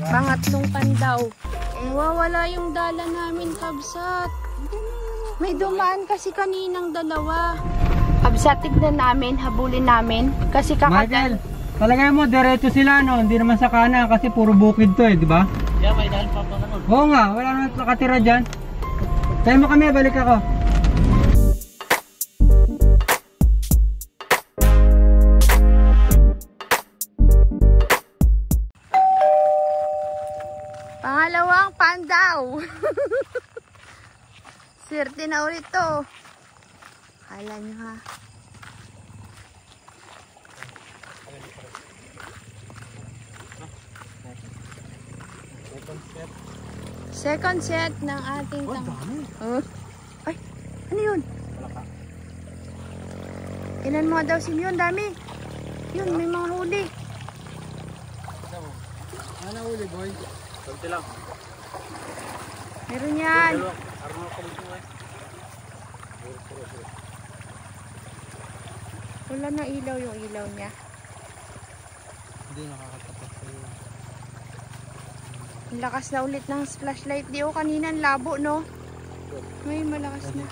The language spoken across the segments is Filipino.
Pangatlong pandaw. Wawala yung dala namin, Kabsat. May dumaan kasi kaninang dalawa. Kabsat, tignan namin, habulin namin. Kasi Michael, talagay mo, diretso sila, no? Hindi naman sa kanan kasi puro bukid to, di ba? Yeah, may dahil pa pa naman. Oo nga, wala naman nakatira dyan. Tayo mo kami, balik ako. Pangalawang pandaw. Swerte na ulit to. Kala nyo ha. Second set ng ating Ay, ano yun? Ilan mo daw Simeon, dami. Yun, may mga huli. Ano huli, boy? Kunti lang. Meron yan. Wala na ilaw yung ilaw niya. Hindi nakakatapat sa'yo. Ang lakas na ulit ng flashlight. Di o kanina ang labo, no? May malakas na.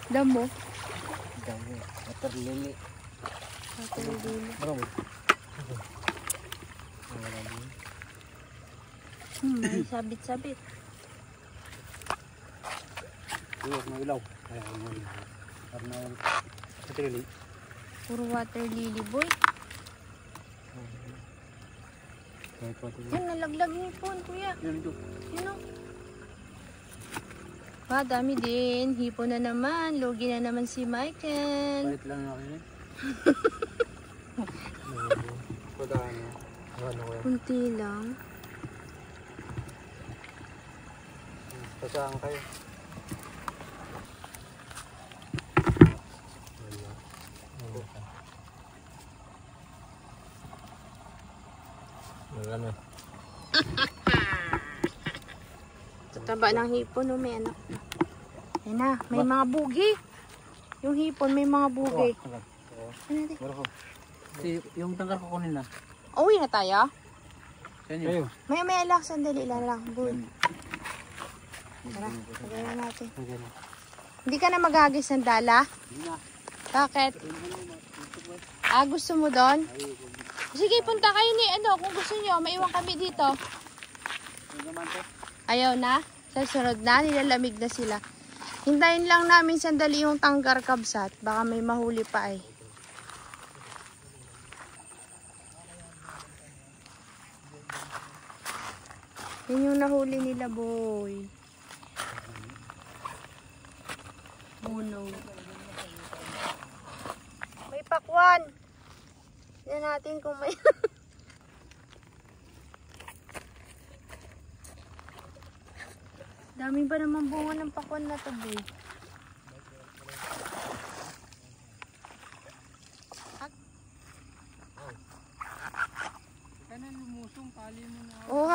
Damo. Damo. Waterlily. Waterlily. Marami. May sabit-sabit. Ilaw, may ilaw. Karena waterlily. Puro water lily, boy. Yan, nalaglag yung phone, kuya. Yan ito. Yun o. Dami din. Hipo na naman. Logi na naman si Michael. Bait lang ako yun. Pagano. Ano ko yan? Kunti lang. Pasaan kayo. Wala na. Tataba ng hipon, no? May anak na. Yan na, may mga bugi. Yung hipon, may mga bugi. Ano natin? Yung tangkar ko kunin na. Uwi na tayo? Kayo. May alak, sandali lang. Boy. Tara, tagay na natin. Hindi ka na maghagis ng dala? Hindi na. Bakit? Gusto mo doon? Sige, punta kayo ni kung gusto nyo, maiwan kami dito. Ayaw na? Sa sunod na, nilalamig na sila. Hintayin lang namin sandali yung tanggar, Kabsat. Baka may mahuli pa eh. Yun yung nahuli nila, boy. Buno. May pakwan. Tignan natin kung may... Dami ba naman bunga ng pakwan na to, boy?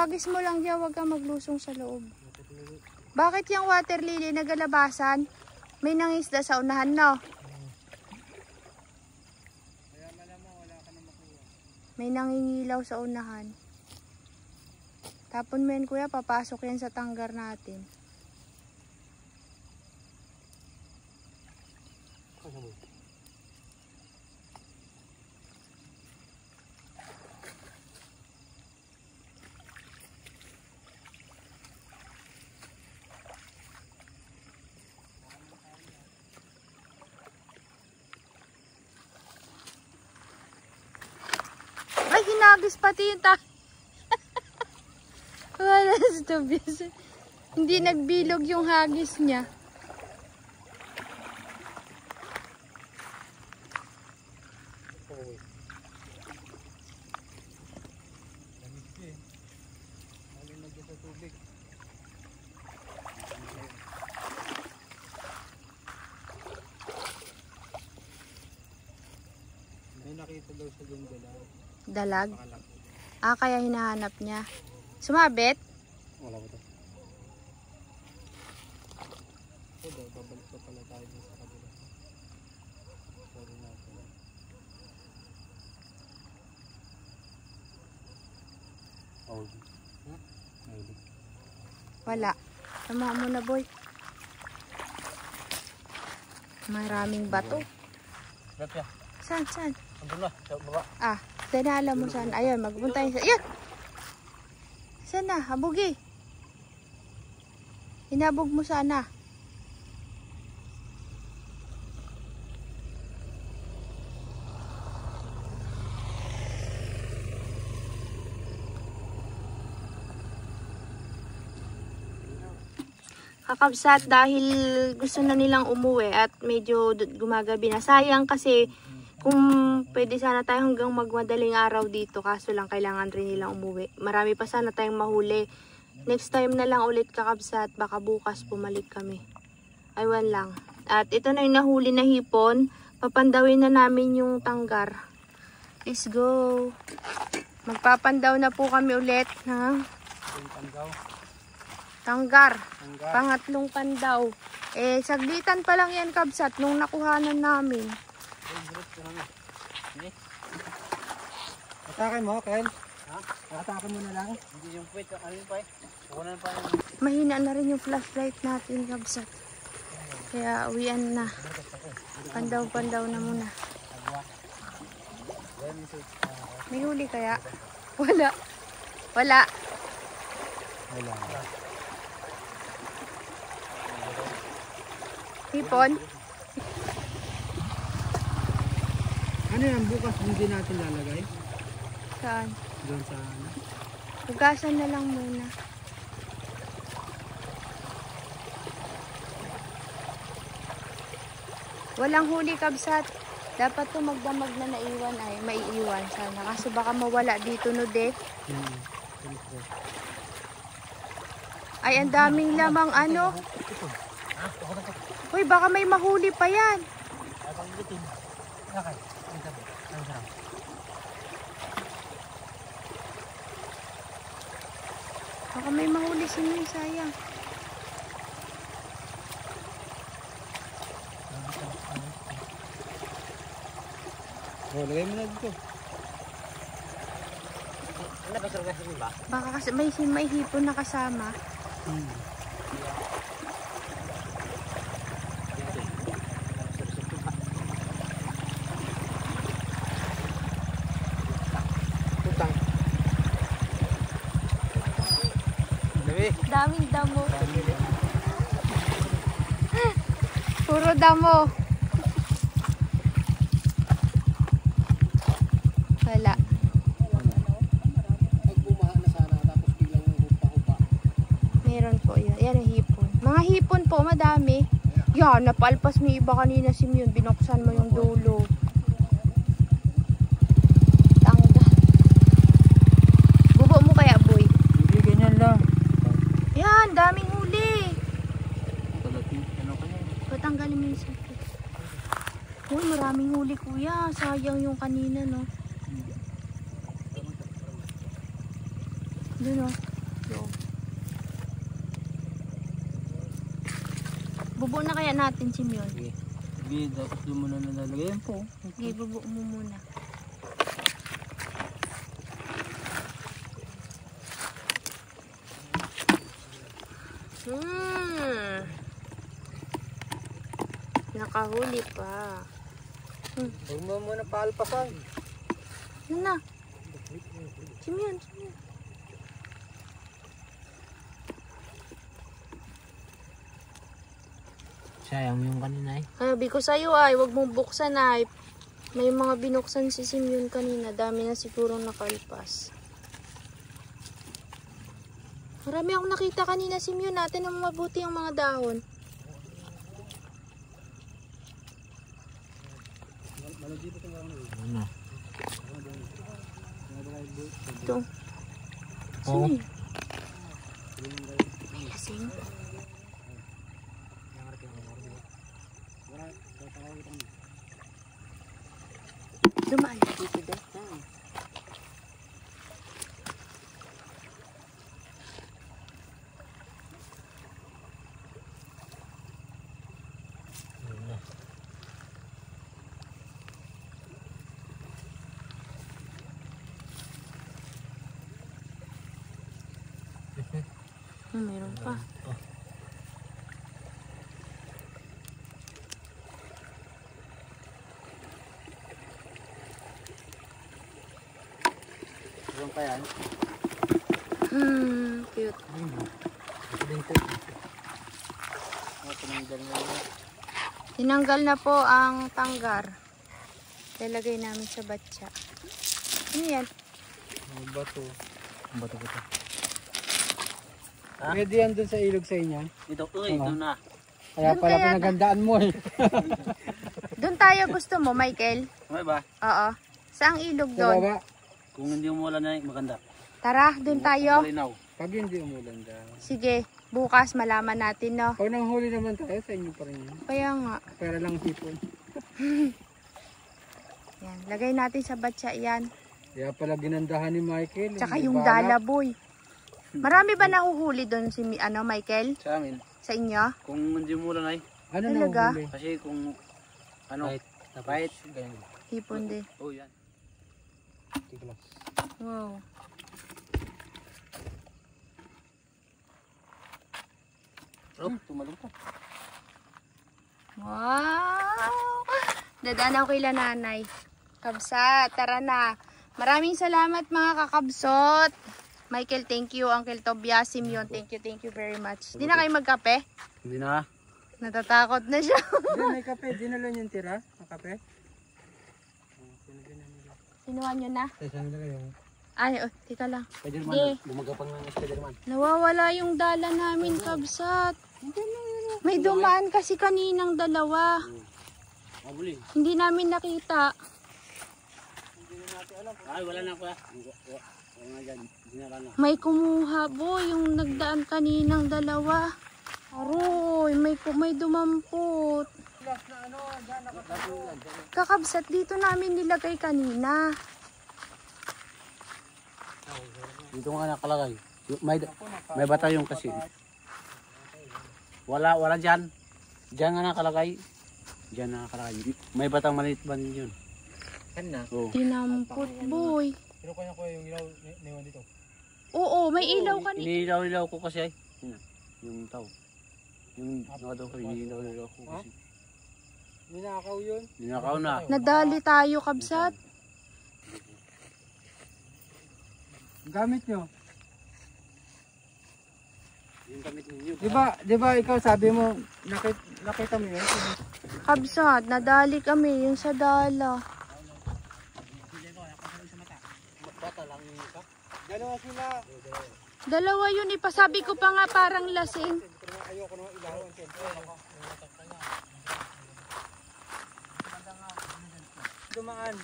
Hagis mo lang dyan, huwag kang maglusong sa loob. Bakit yung water lily nagalabasan? May nangisda sa unahan, no? May nangingilaw sa unahan. Tapon mo yan, kuya, papasok yan sa tanggar natin. Ay, hinagis pati yung wala sa hindi nagbilog yung hagis niya. May nakita daw sa yung dalag. Dalag? Kaya hinahanap niya. Sumabit? Wala ba ito? Babalik pa pala tayo sa kabila. Sorry natin. Bilog. Mahilig. Wala. Tama mo na, boy. Maraming bato. Grab ya. Saan? Andun na. Sa baba. Ah, dinala mo saan. Ayun, magpunta yun sa... Ayun! Saan na? Habugi. Hinabog mo sana. Kakabsat, dahil gusto na nilang umuwi at medyo gumagabi na. Sayang kasi kung pwede sana tayo hanggang magmadaling araw dito, kaso lang kailangan rin nilang umuwi. Marami pa sana tayong mahuli. Next time na lang ulit, kakabsat, baka bukas pumalik kami. Aywan lang. At ito na yung nahuli na hipon. Papandawin na namin yung tanggar. Let's go. Magpapandaw na po kami ulit. Ha? Tanggar. Pangatlong pandaw. Eh, saglitan pa lang yan, kabsat, nung nakuhanan namin. Atakin mo, Ken. Ha? Atakin mo na lang. Hindi yung puwit. Ano yung pa eh? Kukunan pa yung... Mahina na rin yung flashlight natin, kabsat. Kaya uwian na. Pandaw-pandaw na muna. May huli kaya? Wala. Wala. Hipon? Ano yan, bukas hindi natin lalagay? Saan? Doon sa ano? Hugasan na lang muna. Walang huli, kabsat. Dapat to magdamag na naiwan ay maiiwan sana. Kasi baka mawala dito no de. Ay, ang daming lamang ano. Uy, baka may mahuli pa yan. Baka may mahuli si Min, sayang. Lagay mo na dito. Baka kasi may hipon na kasama. Daming damo. Puro damo. Wala. Nagbumaha na sana tapos biglang hupa-hupa. Meron po yun. Yan ang hipon. Mga hipon po, madami. Yan, napalpas may iba kanina, Simeon. Binuksan mo yung dulo. Tanggal. Bubo mo kaya, boy? Hindi, ganyan lang. Yan, daming huli. Ano kanya? Patanggalin mo yung sakit. Uy, maraming huli, kuya. Sayang yung kanina, no? Doon, no? Doon. Bubo na kaya natin, Simeon. Hindi, dapat doon mo na nalalagay yan po. Sige, bubo mo muna. Nakahuli pa. Huwag mo muna paalpasan. Ano na? Simeon. Sayang yung kanina eh. Sabi ko sa'yo ay, huwag mong buksan ay. May mga binuksan si Simeon kanina. Dami na sigurong nakalpas. Marami akong nakita kanina, Simeon. Natin ang mabuti ang mga dahon. Ano? Ito. Oo. Sino yun? May lasing. Dumaan na dito dahil. Meron pa. Meron pa yan. Cute. Tinanggal na yun. Tinanggal na po ang tanggar. Lalagay namin sa batya. Ano yan? Ang bato. Ang bato. Pwede yan dun sa ilog sa inyo. Dito, ito na. Kaya Dun pala kaya pinagandaan mo eh. Doon tayo gusto mo, Michael? Okay ba? Oo. Saang ilog Sa doon? baba, Kung hindi umulan na maganda. Tara, doon tayo. Malinaw. pag hindi umulan dyan. Sige, bukas malaman natin, no? Pag nanghuli naman tayo, sa inyo pa rin yun. Kaya nga. Pera lang hipon. Yan, lagay natin sa batya yan. Kaya pala ginandahan ni Michael. Tsaka hindi yung balak. dalaboy. Marami ba nahuhuli doon si Michael? Sa amin. Sa inyo? Kung hindi umulan ay. Ano Talaga? nahuli? Kasi kung ano. Kahit. Ganyan. Hipon din. Oh yan. Tiglas. Wow. Oh, tumalong pa. Wow! Dadaan ako kay nanay. Kabsat, tara na. Maraming salamat mga kakabsot. Michael, thank you. Uncle Tobias, Simeon, thank you very much. Di na kayo magkape? Hindi na. Natatakot na siya. Hindi, may kape. Dinalo niyo yung tira? Ang kape? Sinuha nyo na? Saan nila yung... Ay, oh, tika lang. Spiderman. Hindi. Bumagapang ng Spiderman. Nawawala yung dala namin, kabsat. May dumaan kasi kaninang dalawa. Mabuli. Hindi namin nakita. Ay, wala na kuya. Wala na dyan. Dinala na. May kumuha bo yung nagdaan kaninang dalawa. Aroy, may dumampot. Kakabsat, dito namin nilagay kanina. Dito nga nakalagay. May bata yung kasi. Wala dyan. Dyan nga nakalagay. Dyan nakalagay. May batang maliit ba yun? Kan na? Oo. Tinampot, boy. Pero kanya ko yung ilaw niwan dito. Oo, may ilaw kanina. Inilaw-ilaw ko kasi ay. Yun na, yung tao. Yung nakadaw ko, inilaw-ilaw ko kasi. Ninakaw yun? Ninakaw na. Nadali tayo, kabsat. Gamit nyo. Yung gamit ninyo. Di ba ikaw sabi mo, nakita mo yun? Kabsat, nadali kami yung sa dala. Bata lang yung isa. Dalawa sila. Dalawa yun, ipasabi ko pa nga parang lasing. Ayoko naman ilawan. Dumaan.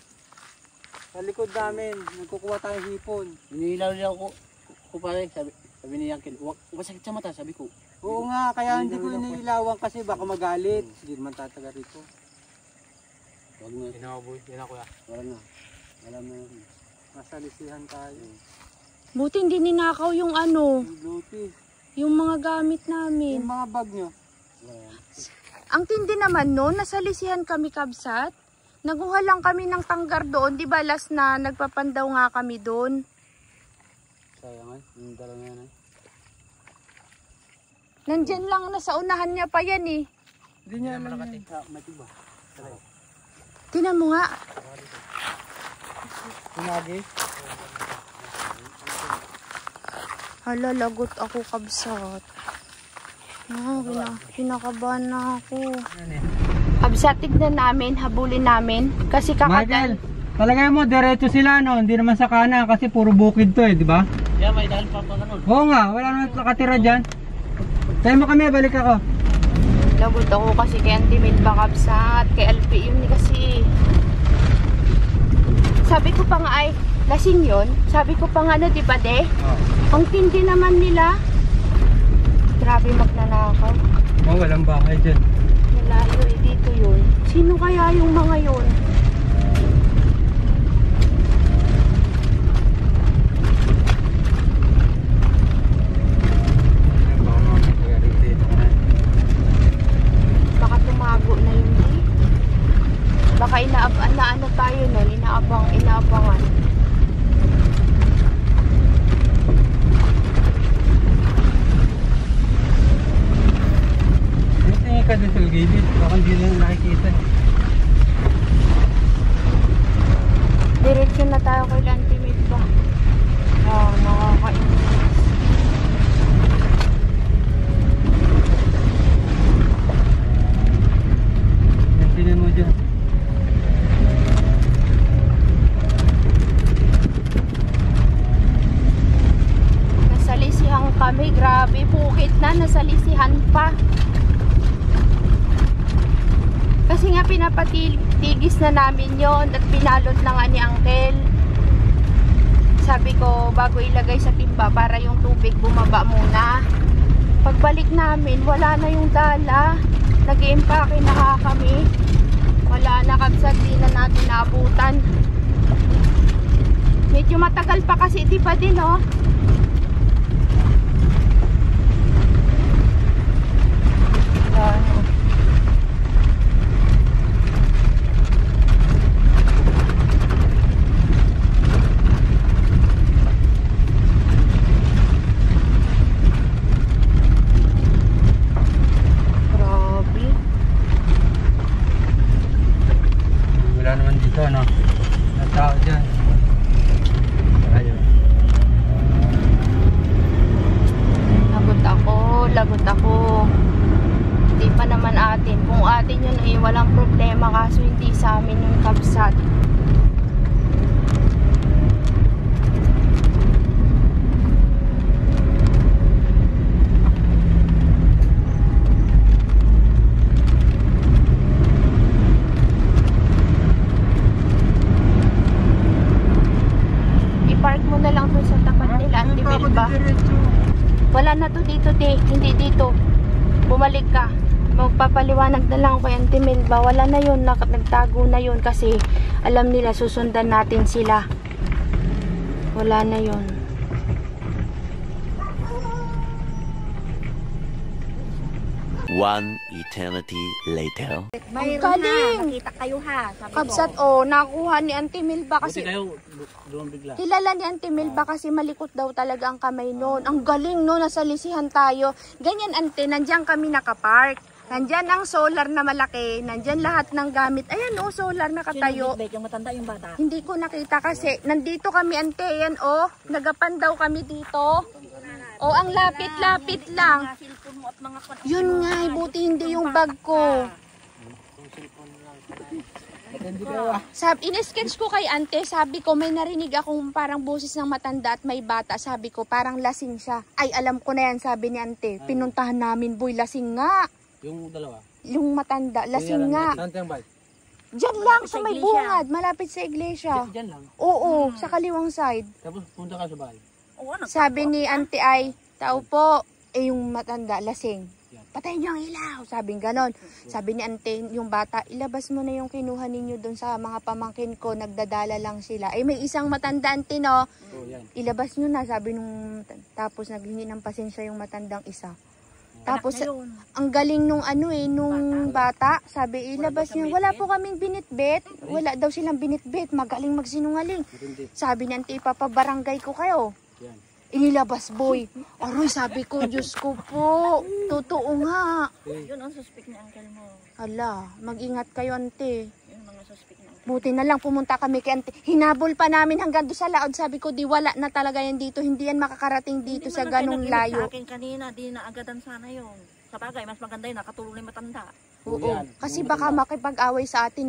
Sa likod namin, nagkukuha tayong hipon. Inilaw-ilaw ko pare. Sabi ni Uncle, huwag masakit sa mata, sabi ko. Oo nga, kaya hindi ko iniilawan kasi baka magalit. Hindi naman tataga rito. Huwag na. Inawaboy, yan ako ya. Wala na. Alam na yun. Masalisihan tayo. Buti hindi ninakaw yung ano, Yung luti. yung mga gamit namin. Yung mga bag nyo. Wala yan. Ang tindi naman no, nasalisihan kami, kabsat. Naguha lang kami ng tanggar doon, di ba last na nagpapandaw nga kami doon. Sayang ay. Yung dala na yan ay. Nandyan lang, nasa unahan niya pa yan eh. Hindi niya alam yan. May tiba. Tinan mo nga. Tumagi. Hala, lagot ako, kabsat. Kinakabahan na ako. Kabsat, tignan namin, habulin namin. Kasi Michael, talagay mo, diretso sila, no? Hindi naman sa kanan kasi puro bukid to eh, di ba? Kaya may dahil pa ganun. Oo nga, wala naman nakatira dyan. Tayo mo kami, balik ako. Lagot ako kasi kay Auntie Mid pa, kabsat. Kay Alpi yun kasi. Sabi ko pa nga ay, lasing yun. Sabi ko pa nga na, di ba de? Ang tindi naman nila. Grabe magnanakaw. Oh, walang bahay dyan. Malayo eh, dito yun. Sino kaya yung mga yun? Baka tumago na yun eh. Baka inaano tayo nun, inaabangan. tumingin ka dun sa gilid. Baka hindi lang nakikita. Diretso na tayo kay Lantimid ba? Oh, nakakainis. Tingnan mo dyan. Nasalisihan kami, grabe, bukit na, nasalisihan pa. Kasi nga pinapatigis na namin yon at pinalot na nga ni Uncle. Sabi ko, bago ilagay sa timba para yung tubig bumaba muna. Pagbalik namin, wala na yung dala. Nag-i-impake na kami. Wala na, kabsat, di na natin naabutan. Medyo matagal pa kasi, di ba din, oh? Wala naman dito, no? Ang tao dyan. Ayun. Lagot ako. Hindi pa naman atin. Kung atin yun eh, walang problema. Kaso hindi sa amin yung kabsat. I-park mo na lang dun sa tapat nila. Antibil ba? Wala na to dito, te. Hindi dito. Bumalik ka. Magpapaliwanag na lang kay Auntie Melba. Wala na yun. Nagtago na yun kasi alam nila susundan natin sila. Wala na yun. One eternity later. Ang galing! Nakita kayo ha. Sabi Kabsat, ko. nakuha ni Auntie Melba kasi Buti kayo, doon bigla. kilala ni Auntie Melba kasi malikot daw talaga ang kamay noon. Ang galing no, nasalisihan tayo. Ganyan ante, nandyan kami nakapark. Nandyan ang solar na malaki. Nandyan lahat ng gamit. Ayan o, solar nakatayo. Sino yung matanda yung bata? Hindi ko nakita kasi nandito kami ante. Ayan o, nagapan daw kami dito. O, ang lapit-lapit lang. Mga cellphone mo at mga Yun nga, buti hindi yung bag ko. In-sketch ko kay ante, sabi ko may narinig akong parang boses ng matanda at may bata. Sabi ko parang lasing siya. Ay, alam ko na yan, sabi ni ante. Pinuntahan namin, boy, lasing nga. Yung dalawa. Yung matanda, lasing nga. Saan tayong bike? Diyan lang, sa sa may iglesia. bungad, malapit sa iglesia. Diyan lang. Oo, sa kaliwang side. Tapos punta ka sa bahay. Oo, Sabi ni ante ay, tao po, yung matanda, lasing. Patayin niyo ang ilaw, sabing ganon. Sabi ni ante, yung bata, ilabas mo na yung kinuha ninyo doon sa mga pamangkin ko, nagdadala lang sila. Ay may isang matanda ante no, Oo, yan. ilabas nyo na, sabi nung, tapos naghingi ng pasensya yung matandang isa. Tapos, ang galing nung nung bata, sabi ilabas niya, wala po kaming binitbit, wala daw silang binitbit, magaling magsinungaling. Sabi ni ante, ipapabarangay ko kayo. Yan. Inilabas boy. Aroy, sabi ko, Diyos ko po. Totoo nga. Yun ang suspect ni uncle mo. Hala, mag-ingat kayo ante. Yun ang mga suspect ni uncle. Buti na lang pumunta kami kay ante. Hinabol pa namin hanggang doon sa laod. Sabi ko, di wala na talaga yan dito. Hindi yan makakarating dito sa ganong layo. Sa akin kanina, di na agadan sana yun. Sa bagay, mas maganda yun, nakatulong na yung matanda. Oo. Kasi baka makipag-away sa atin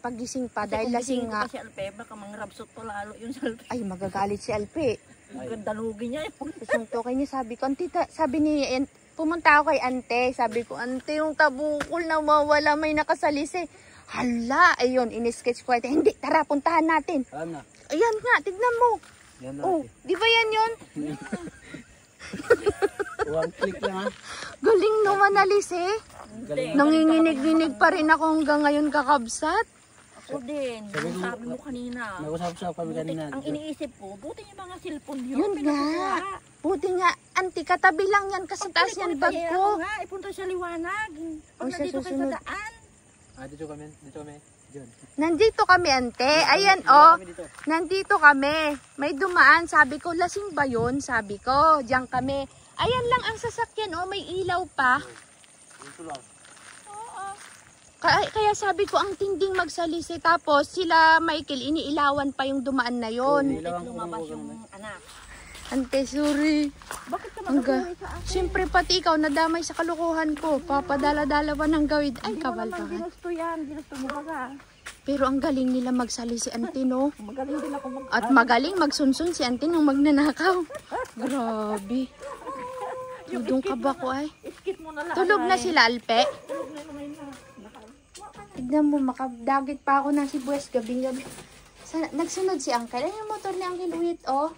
pagising pa dahil lasing nga. Kasi Alpe, baka mangrabsot pa lalo yun sa Alpe. Ay, magagalit si Alpe. Ganda lugi niya yun. Susuntukin niya, sabi ko, sabi ni, pumunta ako kay ante, sabi ko, ante, yung tabukol na mawala, may nakasalisi. Hala, ayun, in-sketch ko, hindi, tara, puntahan natin. Alam na. Ayan nga, tignan mo. Yan na. Oh, di ba yan yun? One click lang ha. Galing naman alis eh. Galing. Nanginginig-ginig pa rin ako hanggang ngayon kakabsat. Ako din, yung sabi mo kanina. Nag-usap-usap kami kanina. Ang iniisip ko, buti yung mga cellphone yun. Yun nga. Buti nga, ante, katabi lang yan kasi taas yan bag ko. Nga, ipunta sa liwanag. Pag O, sa nandito kayo susunod. sa daan. Dito kami. Dito kami. Diyan. Nandito kami, ante. Ayan, oh. Nandito kami. May dumaan. Sabi ko, lasing ba yun? Sabi ko, diyan kami. Ayan lang ang sasakyan, oh. May ilaw pa. Dito lang. Kaya sabi ko, ang tinding magsalisi. Tapos sila, Michael, iniilawan pa yung dumaan na yon. Lumabas yung anak. Ante, sorry. Bakit ka Hangga. magkakuri sa akin? Siyempre, pati ikaw, nadamay sa kalukuhan ko. Papadala-dala pa ng gawid. Ay, Hindi mo kabal naman ka. ginusto yan. Ginusto mo baga. Pero ang galing nila magsalisi, Ante, no? Magaling din ako At magaling magsunsun si Ante nung magnanakaw. Grabe. Tudong ka ba ko ay? Iskip mo na lang. Tulog na sila, Alpe. Tulog na naman na. Tignan mo, makadagit pa ako ng sibuyas gabing-gabi. Nagsunod si Uncle. Ay, yung motor ni Uncle Uit, oh.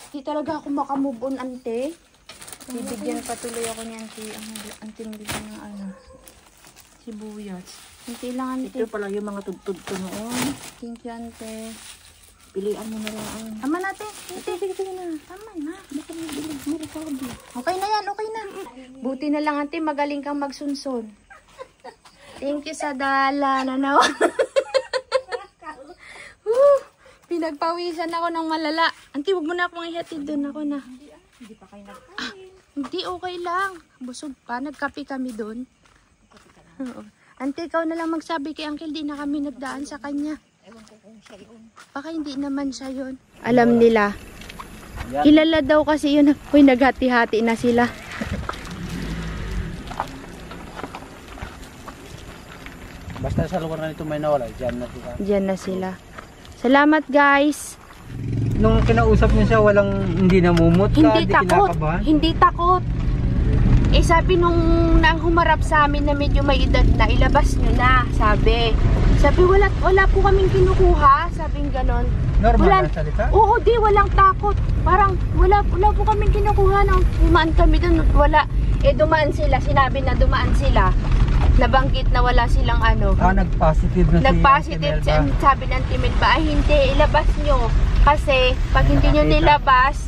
Di talaga ako makamove on, Ante. Bibigyan patuloy ako ni Ante. Ang bigyan ng ano, sibuyas. Ante lang, Ante. Ito pala yung mga tugtog ko noon. Thank you, Ante. Pilihan mo na lang. Tama natin. Ante, sige na. Tama na. Okay na yan, okay na. Buti na lang, Ante, magaling kang magsunson. Thank you sa dala na nawa. Pinagpawisan ako ng malala. Ante, huwag mo na akong ihatid doon. Ako na. Hindi pa kayo Hindi, okay lang. Busog pa. Nagkape kami doon. Oo. Ante, ikaw na lang magsabi kay Uncle. Di na kami nagdaan sa kanya. Ewan ko kung siya yun. Baka hindi naman siya yun. Alam nila. Kilala daw kasi yun. Uy, naghati-hati na sila. Basta sa lugar na ito may nawala, dyan na sila. Diyan na sila. Salamat, guys. Nung kinausap niya siya, hindi namumot ka, Hindi takot. kinakabahan. Hindi takot. Eh, sabi nung nang humarap sa amin na medyo may edad na, ilabas nyo na, sabi. Sabi, wala po kaming kinukuha. Sabing ganon. Normal na salita? Oo, walang takot. Parang, wala po kaming kinukuha. Nang dumaan kami dun, wala. Eh, dumaan sila. Sinabi na dumaan sila. Nabanggit na wala silang ano. Nag-positive na Nag-positive, si Melba. sabi ng Timid ba, ay hindi, ilabas nyo. Kasi, pag hindi nyo nilabas,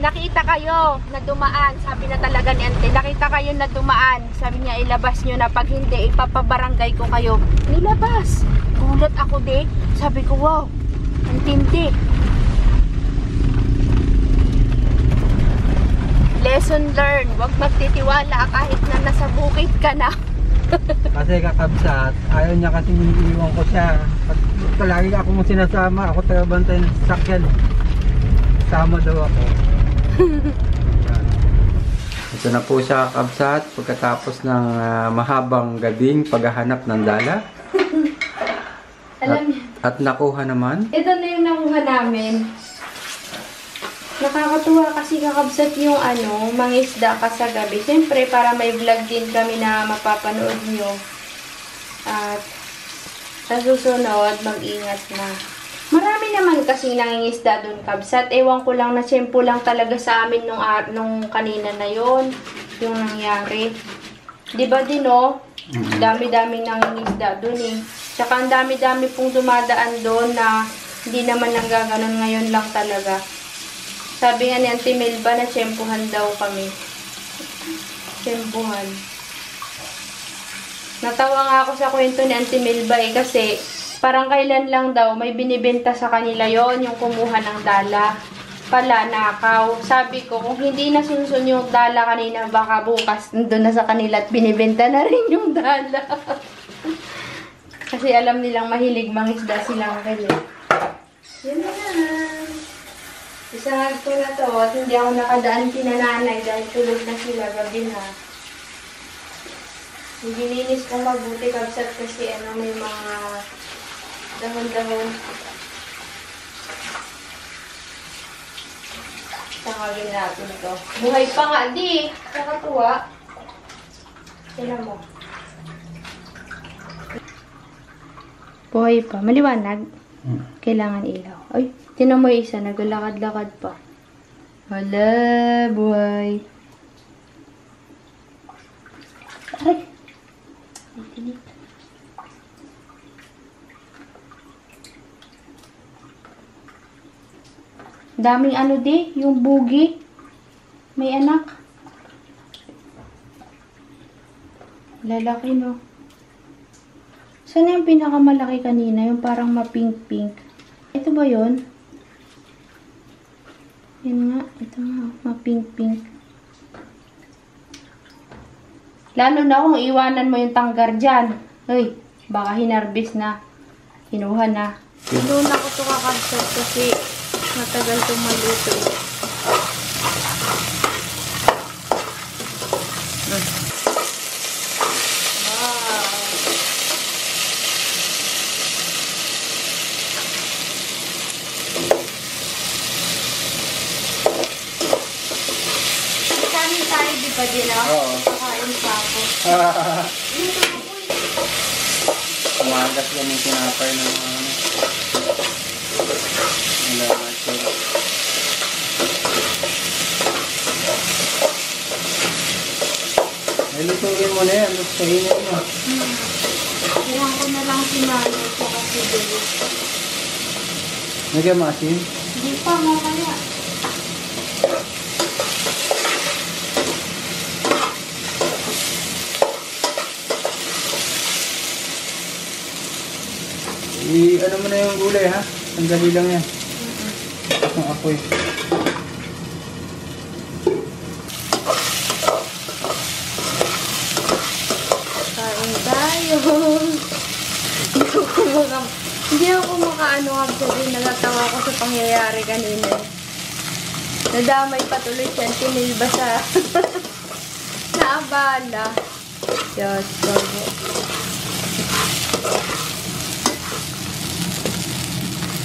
nakita kayo na dumaan, sabi na talaga ni Ante, nakita kayo na dumaan, sabi niya, ilabas nyo na, pag hindi, ipapabarangay ko kayo. Nilabas. Gulat ako sabi ko, wow, ang tindi. Lesson learned, huwag magtitiwala kahit na nasa bukid ka na. Kasi kakabsat, ayaw niya kasi iiwan ko siya. Palagi ako mo sinasama, ako taga-bantay ng sasakyan. Sama daw ako. Ito na po siya kakabsat, pagkatapos ng mahabang gabing paghahanap ng dala. At nakuha naman. Ito na yung nakuha namin. Nakakatuwa kasi kakabsat yung mangisda ka sa gabi. Siyempre, para may vlog din kami na mapapanood nyo. At sa susunod, mag-ingat na. Marami naman kasing nangingisda dun, kabsat. Ewan ko lang na tiyempo lang talaga sa amin nung kanina na yon yung nangyari. Diba din, no? Dami-daming nangingisda dun eh. Tsaka ang dami-dami pong dumadaan doon na hindi naman nanggaganon ngayon lang talaga. Sabi nga ni Auntie Melba na tiyempuhan daw kami. Tiyempuhan. Natawa nga ako sa kwento ni Auntie Melba kasi parang kailan lang daw may binibenta sa kanila yon yung kumuha ng dala. Pala, nakaw. Sabi ko, kung hindi nasunsun yung dala kanina, baka bukas nandun na sa kanila at binibenta na rin yung dala. Kasi alam nilang mahilig mangisda silang kailan. Yan na. Isang agto na to, at hindi ako nakadaan pinananay dahil tulog na sila, gabi na. Gininis ko mabuti kabsat kasi may mga dahon-dahon. Tangagin natin ito. Buhay pa nga, di! Nakatuwa. Tignan mo. Buhay pa. Maliwanag. Kailangan ilaw. Ay, tinan mo isa, naglalakad-lakad pa. Hala, buhay. Ay! Tinik. Daming yung bugi. May anak. Lalaki, no? Saan yung pinakamalaki kanina? Yung parang ma-pink-pink. Ito ba yun? Yan nga. Ito nga. Ma-pink-pink. Lalo na kung iwanan mo yung tanggar dyan. Uy, baka hinarbis na. Kinuha na. Doon ako ito kakabsat kasi matagal itong maluto. Kanin tayo, di ba din ako? Oo. Kakain pa ako. Umagas yan yung tinapay ng mga ano. Wala natin. Ay, lutuin mo na yan. Lutuin mo. Kuhan ko na lang si Mano sa kasi dito. Nagyan mo asin? Hindi pa, mamaya. Ano mo na yung gulay ha? Sandali lang yan. Ang apoy. Kain tayo. Hindi ako makaano kasi nagatawa ko sa pangyayari kanina. Nadamay patuloy siya, tinilba sa naabala. Diyos ko.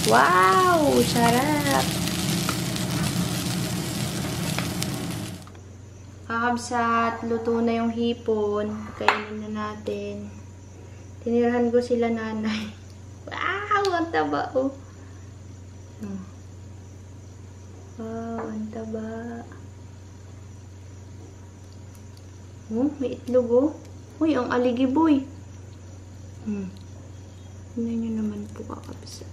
Wow! Sarap! Kakabsat, luto na yung hipon. Kainin na natin. Tinirahan ko sila nanay. Wow! Ang taba, oh. Wow, ang taba. Oh, may itlog, oh. Uy, ang aligiboy. Tingnan nyo naman po, kakabsat.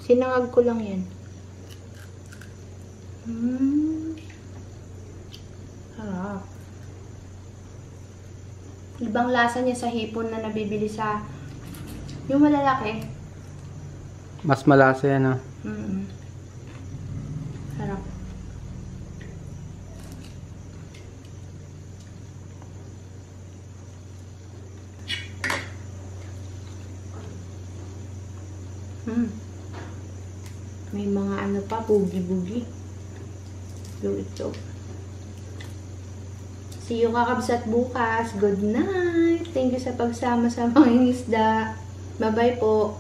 Sinangag ko lang yan. Ibang lasa niya sa hipon na nabibili sa yung malalaki. Mas malasa yan ha. Sarap. May mga ano pa, bugi-bugi. Yung ito. See you kakabsat bukas. Good night. Thank you sa pagsama sa mga isda. Bye-bye po.